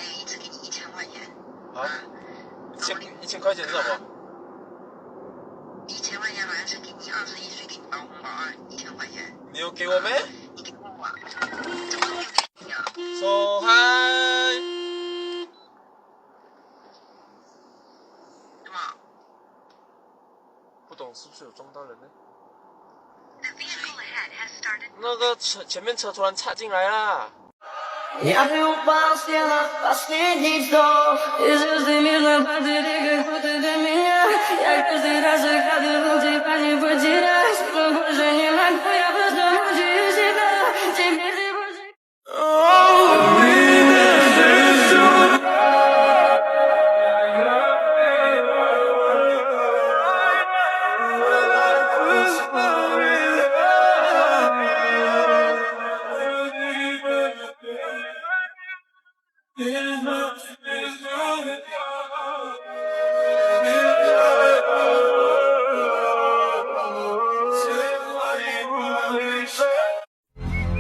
一次给你1000块钱。啊？1000块钱是什么？1000块钱好像是给你21岁给你包红包啊，1000块钱。你有给我没？你给我啊？怎么没有给你啊？说嗨。什么？不懂是不是有撞到人呢？那个前面车突然插进来啦。Я упал с тела последний вздох. И звезды мирно падали, как будто до меня. Я каждый раз выходил, тебя не потерять. Но больше не могу, я просто мучаю себя. Теперь ты больше...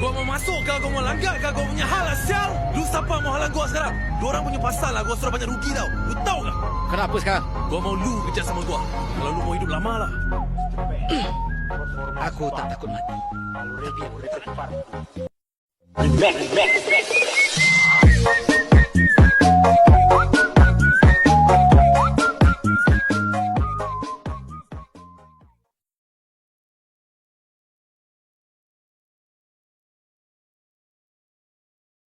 Gua mau masuk kau, gua mau langgar kau punya hal lah sial. Lu siapa mau halang gua sekarang? Diorang punya pasal lah, gua sudah banyak rugi tau. Lu tahu gak? Kenapa sekarang? Gua mau lu kerja sama gua. Kalau lu mau hidup lama lah. Aku tak takut mati. Back.